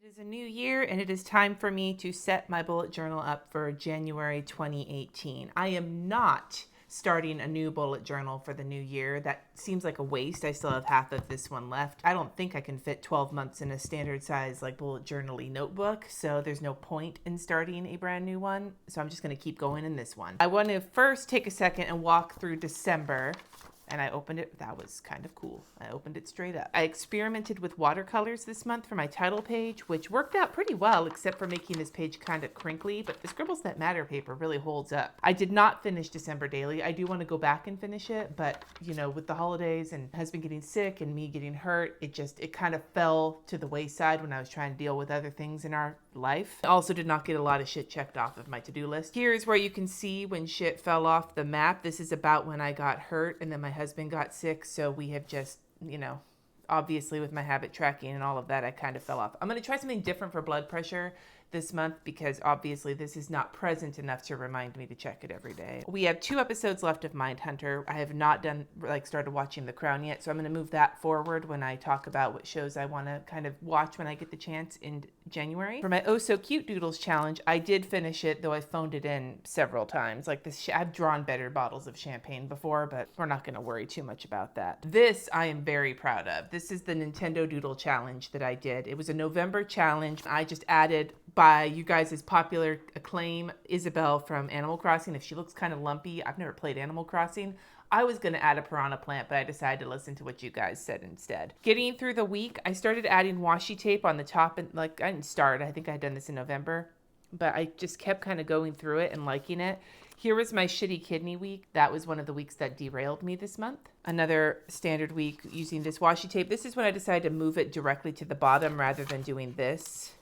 It is a new year and it is time for me to set my bullet journal up for January 2018. I am not starting a new bullet journal for the new year. That seems like a waste. I still have half of this one left. I don't think I can fit 12 months in a standard size like bullet journal-y notebook, so there's no point in starting a brand new one. So I'm just going to keep going in this one. I want to first take a second and walk through December. And I opened it. That was kind of cool. I opened it straight up. I experimented with watercolors this month for my title page, which worked out pretty well, except for making this page kind of crinkly, but the Scribbles That Matter paper really holds up. I did not finish December Daily. I do want to go back and finish it, but you know, with the holidays and husband getting sick and me getting hurt, it kind of fell to the wayside when I was trying to deal with other things in our life. I also did not get a lot of shit checked off of my to-do list. Here's where you can see when shit fell off the map. This is about when I got hurt and then my husband got sick, so we have just, obviously with my habit tracking and all of that, I kind of fell off. I'm going to try something different for blood pressure this month because obviously this is not present enough to remind me to check it every day. We have 2 episodes left of Mindhunter. I have not started watching The Crown yet, so I'm going to move that forward when I talk about what shows I want to kind of watch when I get the chance in January. For my Oh So Cute Doodles challenge, I did finish it, though I phoned it in several times. Like this, I've drawn better bottles of champagne before, but we're not going to worry too much about that. This I am very proud of. This is the Nintendo Doodle challenge that I did. It was a November challenge. I just added, by you guys' popular acclaim, Isabelle from Animal Crossing. If she looks kind of lumpy, I've never played Animal Crossing. I was going to add a piranha plant, but I decided to listen to what you guys said instead. Getting through the week, I started adding washi tape on the top, and I didn't start. I think I had done this in November, but I just kept kind of going through it and liking it. Here was my shitty kidney week. That was one of the weeks that derailed me this month. Another standard week using this washi tape. This is when I decided to move it directly to the bottom rather than doing this.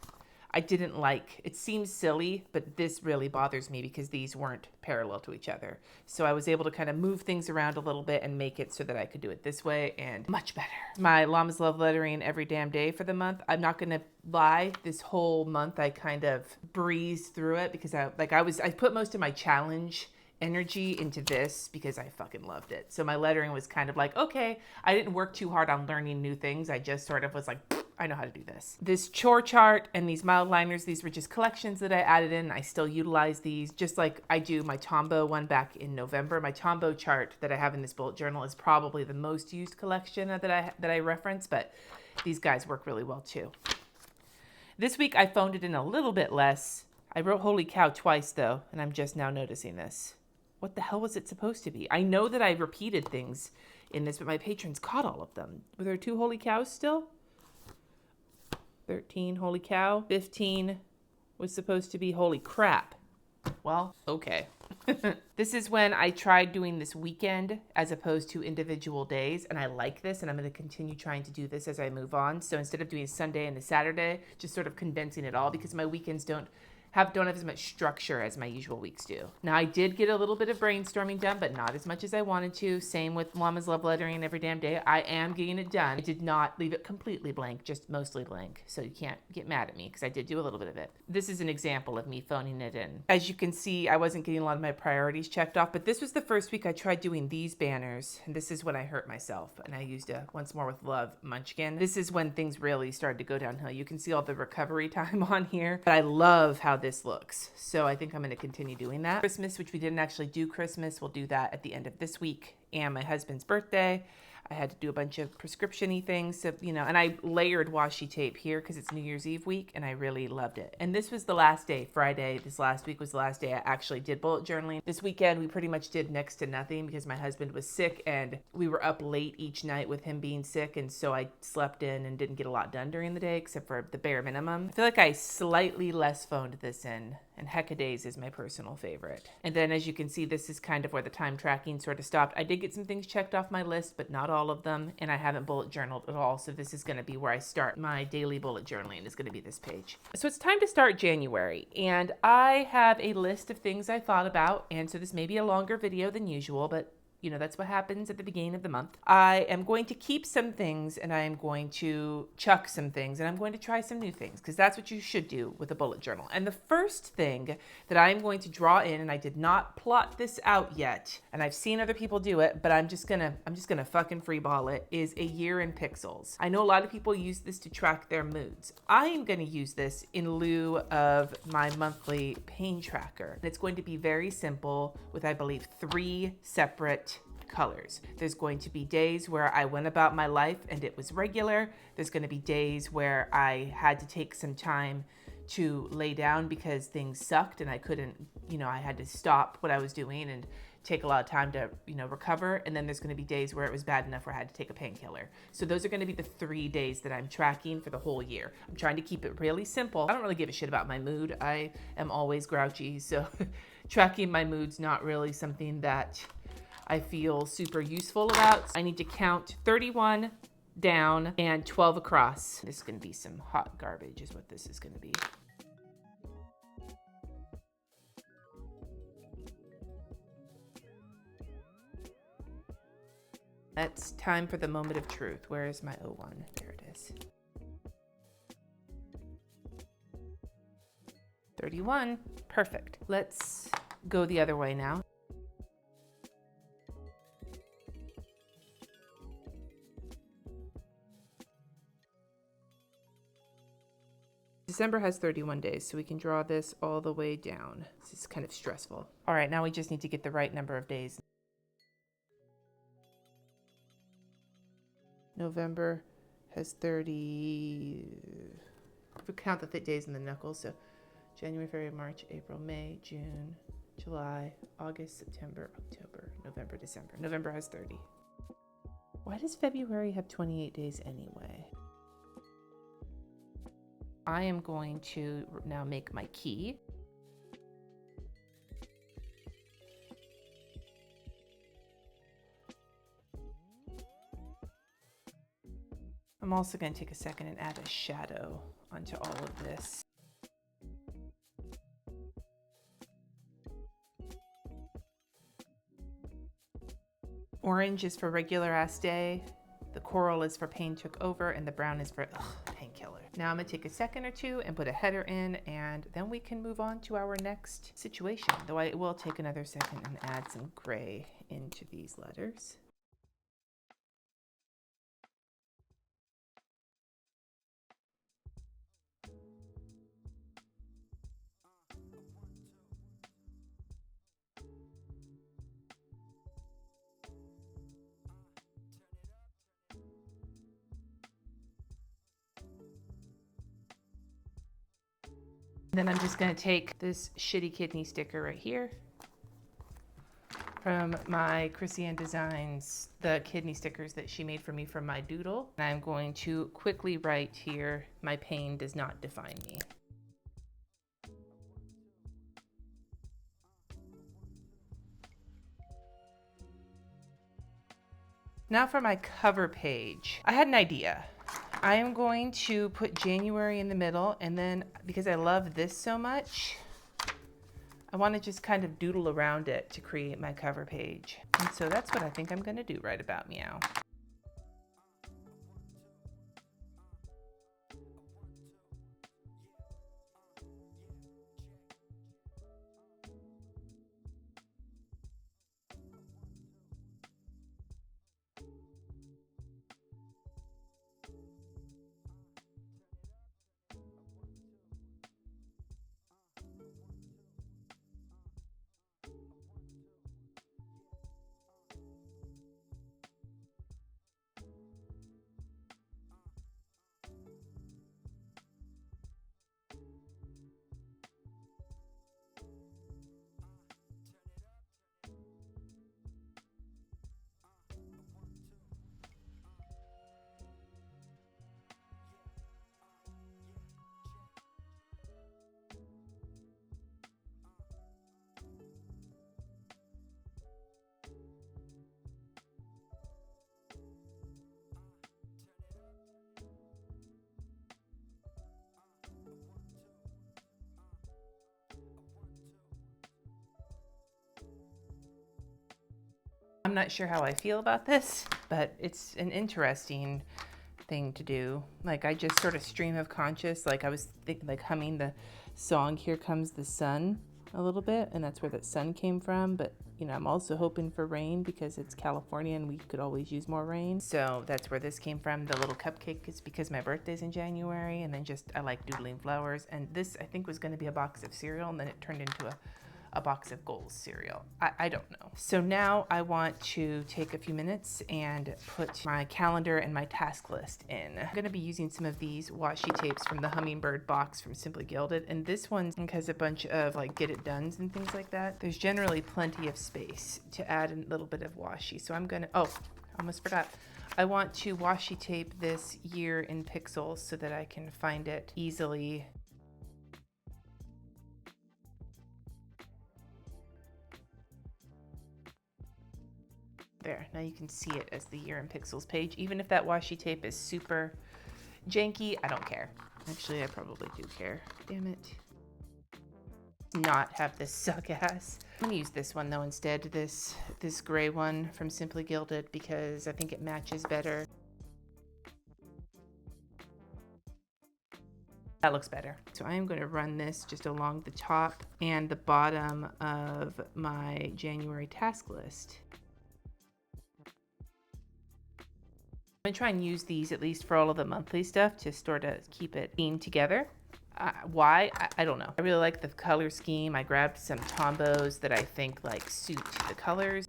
I didn't like. It seems silly, but this really bothers me because these weren't parallel to each other. So I was able to kind of move things around a little bit and make it so that I could do it this way, and much better. My Llama's Love Lettering every damn day for the month. I'm not going to lie. This whole month I kind of breezed through it because I put most of my challenge energy into this because I fucking loved it. So my lettering was kind of like, okay, I didn't work too hard on learning new things. I just sort of was like, I know how to do this. This chore chart and these mild liners, these were just collections that I added in. I still utilize these just like I do my Tombow one back in November. My Tombow chart that I have in this bullet journal is probably the most used collection that I reference, but these guys work really well too. This week I phoned it in a little bit less. I wrote holy cow twice though, and I'm just now noticing this. What the hell was it supposed to be? I know that I repeated things in this, but my patrons caught all of them. Were there 2 holy cows still? 13, holy cow. 15 was supposed to be holy crap. Well, okay. This is when I tried doing this weekend as opposed to individual days, and I like this, and I'm going to continue trying to do this as I move on. So instead of doing Sunday and a Saturday, just sort of condensing it all because my weekends don't have as much structure as my usual weeks do. Now, I did get a little bit of brainstorming done, but not as much as I wanted to. Same with Llama's Love Lettering every damn day. I am getting it done. I did not leave it completely blank, just mostly blank. So you can't get mad at me because I did do a little bit of it. This is an example of me phoning it in. As you can see, I wasn't getting a lot of my priorities checked off, but this was the first week I tried doing these banners. And this is when I hurt myself. And I used a Once More with Love munchkin. This is when things really started to go downhill. You can see all the recovery time on here. But I love how this looks. So I think I'm going to continue doing that. Christmas, which we didn't actually do Christmas, we'll do that at the end of this week. And my husband's birthday, I had to do a bunch of prescription-y things. So, and I layered washi tape here because it's New Year's Eve week, and I really loved it. And this was the last day, Friday. This last week was the last day I actually did bullet journaling. This weekend, we pretty much did next to nothing because my husband was sick, and we were up late each night with him being sick, and so I slept in and didn't get a lot done during the day except for the bare minimum. I feel like I slightly less phoned this in, and Hecadays is my personal favorite. And then as you can see, this is kind of where the time tracking sort of stopped. I did get some things checked off my list, but not all of them, and I haven't bullet journaled at all, so this is going to be where I start my daily bullet journaling. Is going to be this page. So it's time to start January, and I have a list of things I thought about, and so this may be a longer video than usual, but you know, that's what happens at the beginning of the month. I am going to keep some things and I am going to chuck some things and I'm going to try some new things because that's what you should do with a bullet journal. And the first thing that I'm going to draw in, and I did not plot this out yet, and I've seen other people do it, but I'm just gonna fucking freeball it, is a year in pixels. I know a lot of people use this to track their moods. I am gonna use this in lieu of my monthly pain tracker. It's going to be very simple with, I believe, 3 separate colors. There's going to be days where I went about my life and it was regular. There's going to be days where I had to take some time to lay down because things sucked and I couldn't, you know, I had to stop what I was doing and take a lot of time to, you know, recover. And then there's going to be days where it was bad enough where I had to take a painkiller. So those are going to be the 3 days that I'm tracking for the whole year. I'm trying to keep it really simple. I don't really give a shit about my mood. I am always grouchy. So tracking my mood's not really something that I feel super useful about. I need to count 31 down and 12 across. This is going to be some hot garbage is what this is going to be. It's time for the moment of truth. Where is my O1? There it is. 31. Perfect. Let's go the other way now. December has 31 days, so we can draw this all the way down. This is kind of stressful. All right, now we just need to get the right number of days. November has 30, if we count the days in the knuckles, so January, February, March, April, May, June, July, August, September, October, November, December. November has 30. Why does February have 28 days anyway? I am going to now make my key. I'm also going to take a second and add a shadow onto all of this. Orange is for regular ass day, the coral is for pain took over, and the brown is for painkiller. Now I'm gonna take a second or two and put a header in, and then we can move on to our next situation, though I will take another second and add some gray into these letters. Then I'm just going to take this shitty kidney sticker right here from my Chrissy Ann Designs, the kidney stickers that she made for me from my doodle. And I'm going to quickly write here, my pain does not define me. Now for my cover page. I had an idea. I am going to put January in the middle, and then because I love this so much, I want to just kind of doodle around it to create my cover page. And so that's what I think I'm going to do right about meow. I'm not sure how I feel about this, but it's an interesting thing to do. Like, I just sort of stream of conscious, like I was thinking, like humming the song Here Comes the Sun a little bit, and that's where that sun came from. But you know, I'm also hoping for rain because it's California and we could always use more rain. So that's where this came from. The little cupcake is because my birthday's in January, and then just I like doodling flowers. And this, I think, was going to be a box of cereal, and then it turned into a box of Goals cereal. I don't know. So now I want to take a few minutes and put my calendar and my task list in. I'm going to be using some of these washi tapes from the Hummingbird box from Simply Gilded, and this one has a bunch of like get it dones and things like that. There's generally plenty of space to add a little bit of washi. So I'm gonna, oh, almost forgot. I want to washi tape this year in pixels so that I can find it easily. There, now you can see it as the year in pixels page. Even if that washi tape is super janky, I don't care. Actually, I probably do care. Damn it. Not have this suck ass. I'm gonna use this one though instead, this gray one from Simply Gilded, because I think it matches better. That looks better. So I am going to run this just along the top and the bottom of my January task list. I'm gonna try and use these at least for all of the monthly stuff to sort of keep it being together. Why? I don't know. I really like the color scheme. I grabbed some Tombos that I think like suit the colors.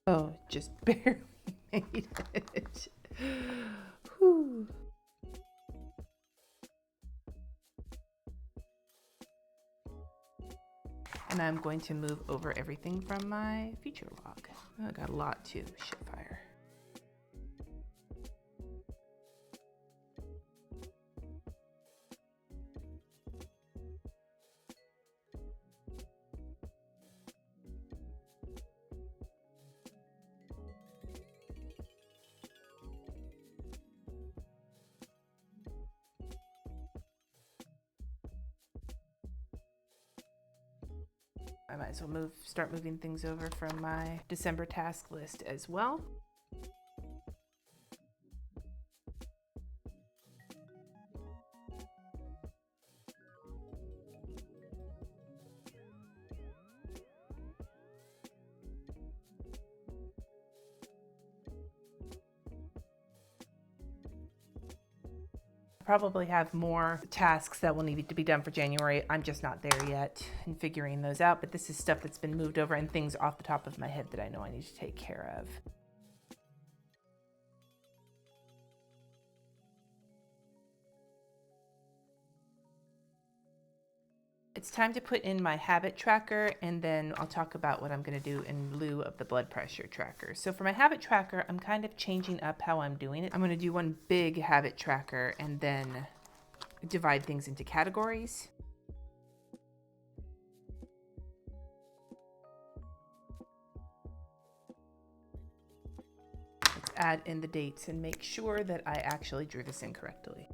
Oh, just barely made it. Whew. And I'm going to move over everything from my future log. Oh, I got a lot too. Shit fire. I might as well start moving things over from my December task list as well. Probably have more tasks that will need to be done for January. I'm just not there yet in figuring those out, but this is stuff that's been moved over and things off the top of my head that I know I need to take care of. It's time to put in my habit tracker, and then I'll talk about what I'm going to do in lieu of the blood pressure tracker. So for my habit tracker, I'm kind of changing up how I'm doing it. I'm going to do one big habit tracker and then divide things into categories. Let's add in the dates and make sure that I actually drew this in correctly.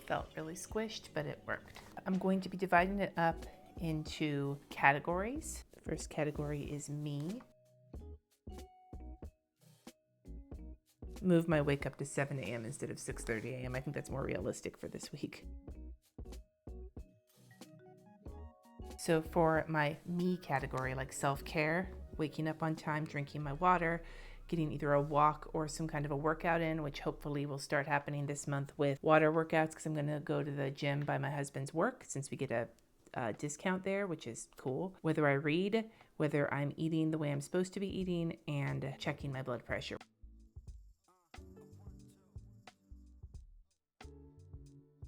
Felt really squished, but it worked. I'm going to be dividing it up into categories. The first category is me. Move my wake up to 7 a.m. instead of 6:30 a.m. I think that's more realistic for this week. So for my me category, like self-care, waking up on time, drinking my water, getting either a walk or some kind of a workout in, which hopefully will start happening this month with water workouts, because I'm going to go to the gym by my husband's work since we get a discount there, which is cool. Whether I read, whether I'm eating the way I'm supposed to be eating, and checking my blood pressure.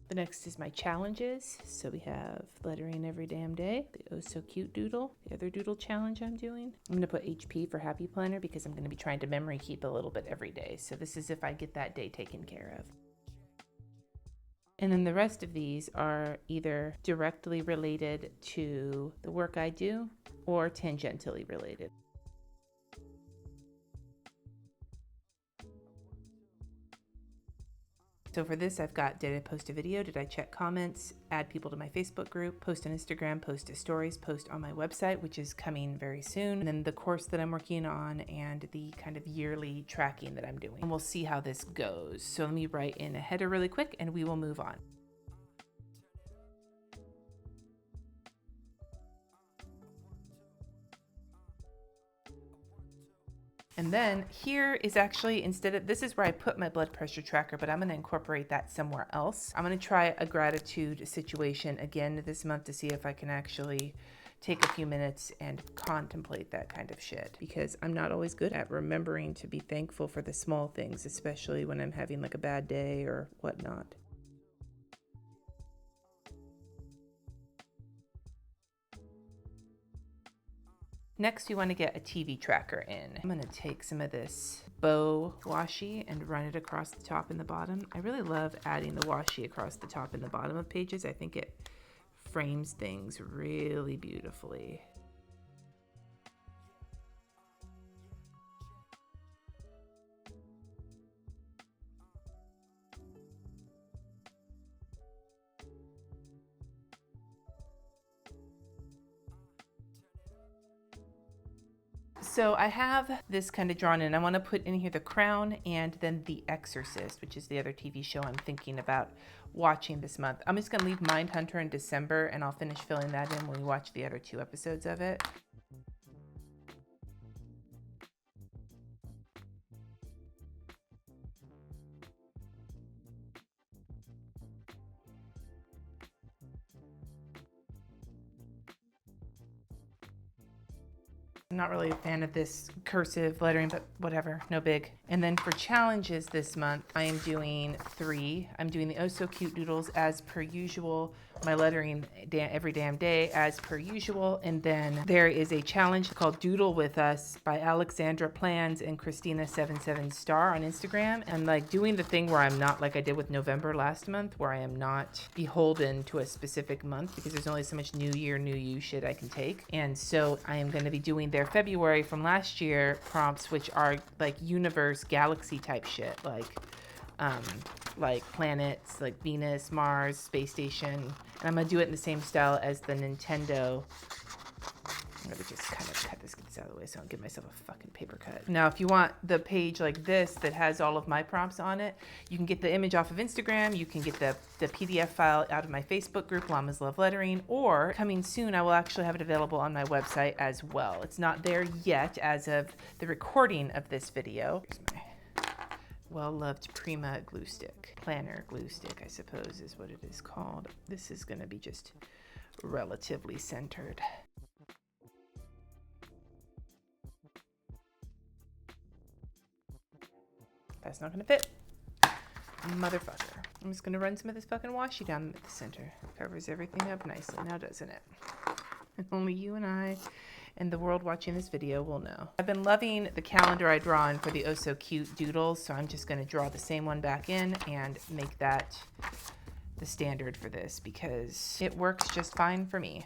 The next is my challenges. So we have lettering every damn day, the Oh So Cute doodle, the other doodle challenge I'm doing. I'm going to put HP for Happy Planner because I'm going to be trying to memory keep a little bit every day. So this is if I get that day taken care of. And then the rest of these are either directly related to the work I do or tangentially related. So for this, I've got, did I post a video? Did I check comments? Add people to my Facebook group, post on Instagram, post to stories, post on my website, which is coming very soon. And then the course that I'm working on and the kind of yearly tracking that I'm doing. And we'll see how this goes. So let me write in a header really quick and we will move on. And then here is actually, instead of, this is where I put my blood pressure tracker, but I'm going to incorporate that somewhere else. I'm going to try a gratitude situation again this month to see if I can actually take a few minutes and contemplate that kind of shit, because I'm not always good at remembering to be thankful for the small things, especially when I'm having like a bad day or whatnot. Next, you want to get a TV tracker in. I'm going to take some of this bow washi and run it across the top and the bottom. I really love adding the washi across the top and the bottom of pages. I think it frames things really beautifully. So I have this kind of drawn in. I want to put in here The Crown and then The Exorcist, which is the other TV show I'm thinking about watching this month. I'm just going to leave Mindhunter in December and I'll finish filling that in when we watch the other 2 episodes of it. I'm not really a fan of this cursive lettering, but whatever, no big. And then for challenges this month, I am doing 3. I'm doing the Oh So Cute doodles as per usual, my lettering every damn day as per usual. And then there is a challenge called Doodle With Us by Alexandra Plans and Christina77 Star on Instagram. And like doing the thing where I'm not, like I did with November last month, where I am not beholden to a specific month because there's only so much New Year, New You shit I can take. And so I am going to be doing their February from last year prompts, which are like universe, galaxy type shit, like planets, like Venus, Mars, space station. And I'm gonna do it in the same style as the Nintendo. I'm gonna just kind of cut this out of the way so I don't give myself a fucking paper cut. Now, if you want the page like this that has all of my prompts on it, you can get the image off of Instagram. You can get the PDF file out of my Facebook group, Llamas Love Lettering, or coming soon, I will actually have it available on my website as well. It's not there yet as of the recording of this video. Here's my well-loved Prima glue stick. Planner glue stick, I suppose, is what it is called. This is going to be just relatively centered. That's not going to fit. Motherfucker. I'm just going to run some of this fucking washi down the center. Covers everything up nicely now, doesn't it? And only you and I and the world watching this video will know. I've been loving the calendar I draw in for the Oh So Cute doodles, so I'm just going to draw the same one back in and make that the standard for this because it works just fine for me.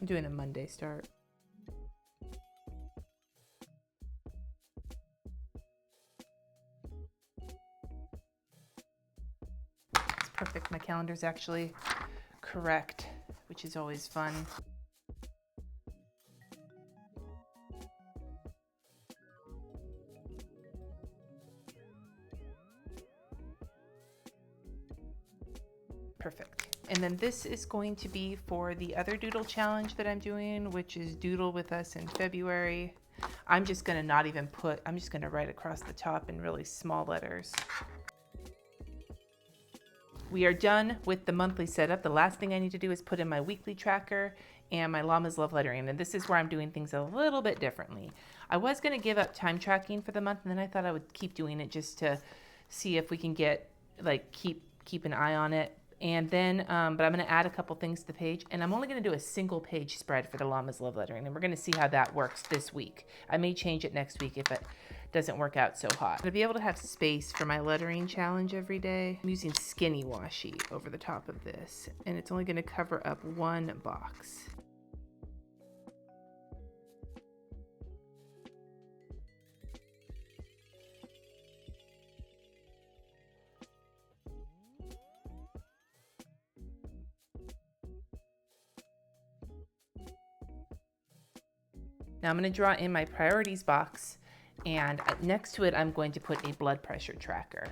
I'm doing a Monday start. It's perfect. My calendar's actually correct, which is always fun. Perfect. And then this is going to be for the other doodle challenge that I'm doing, which is Doodle With Us in February. I'm just going to not even put, I'm just going to write across the top in really small letters. We are done with the monthly setup. The last thing I need to do is put in my weekly tracker and my Llamas Love Lettering. And this is where I'm doing things a little bit differently. I was going to give up time tracking for the month, and then I thought I would keep doing it just to see if we can get, like, keep an eye on it And then, but I'm going to add a couple things to the page, and I'm only going to do a single page spread for the Llama's Love Lettering, and we're going to see how that works this week. I may change it next week if it doesn't work out so hot. To be able to have space for my lettering challenge every day, I'm using skinny washi over the top of this, and it's only going to cover up one box. Now I'm going to draw in my priorities box, and next to it I'm going to put a blood pressure tracker.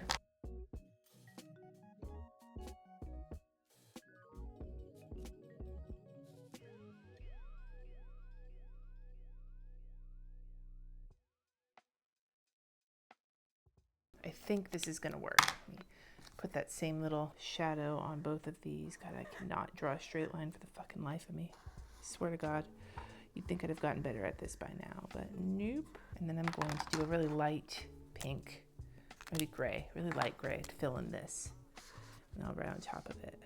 I think this is going to work. Let me put that same little shadow on both of these. God, I cannot draw a straight line for the fucking life of me. I swear to God. You'd think I'd have gotten better at this by now, but nope. And then I'm going to do a really light pink, maybe gray, really light gray to fill in this. And I'll write on top of it.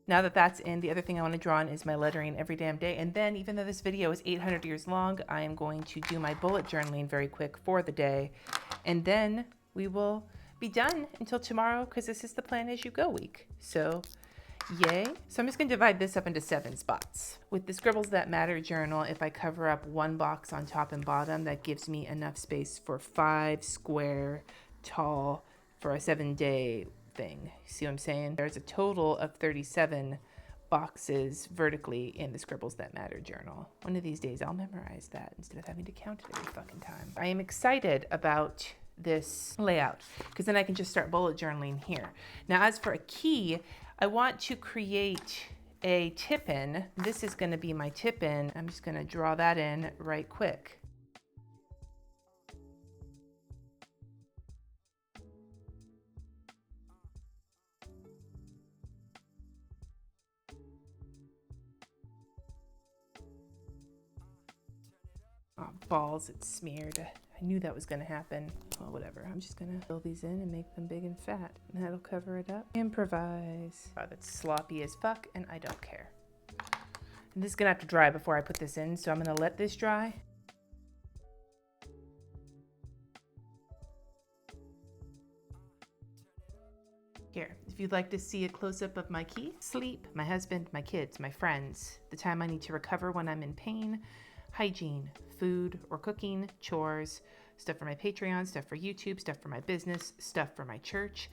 Now that that's in, the other thing I want to draw on is my lettering every damn day. And then, even though this video is 800 years long, I am going to do my bullet journaling very quick for the day. And then we will be done until tomorrow, because this is the Plan As You Go week. So, yay. So I'm just going to divide this up into 7 spots. With the Scribbles That Matter journal, if I cover up one box on top and bottom, that gives me enough space for 5 square tall for a 7-day thing. See what I'm saying? There's a total of 37 boxes vertically in the Scribbles That Matter journal. One of these days I'll memorize that instead of having to count it every fucking time. I am excited about this layout because then I can just start bullet journaling here. Now, as for a key, I want to create a tip-in. This is going to be my tip-in. I'm just going to draw that in right quick. Oh, balls, it's smeared. I knew that was going to happen. Well, whatever. I'm just going to fill these in and make them big and fat. And that'll cover it up. Improvise. Oh, that's sloppy as fuck, and I don't care. And this is going to have to dry before I put this in, so I'm going to let this dry. Here, if you'd like to see a close-up of my key, sleep, my husband, my kids, my friends, the time I need to recover when I'm in pain, hygiene, food or cooking, chores, stuff for my Patreon, stuff for YouTube, stuff for my business, stuff for my church,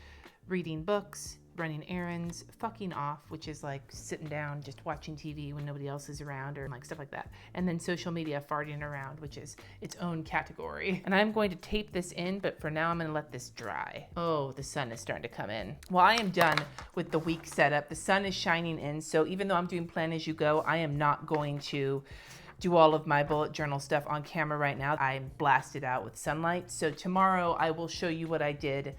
reading books, running errands, fucking off, which is like sitting down, just watching TV when nobody else is around or like stuff like that. And then social media, farting around, which is its own category. And I'm going to tape this in, but for now I'm going to let this dry. Oh, the sun is starting to come in. Well, I am done with the week setup. The sun is shining in. So even though I'm doing Plan As You Go, I am not going to do all of my bullet journal stuff on camera right now. I'm blasted out with sunlight. So tomorrow I will show you what I did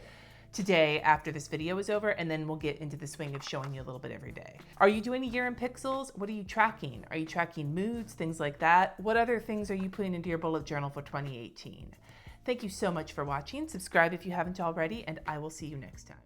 today after this video is over, and then we'll get into the swing of showing you a little bit every day. Are you doing a year in pixels? What are you tracking? Are you tracking moods, things like that? What other things are you putting into your bullet journal for 2018? Thank you so much for watching. Subscribe if you haven't already, and I will see you next time.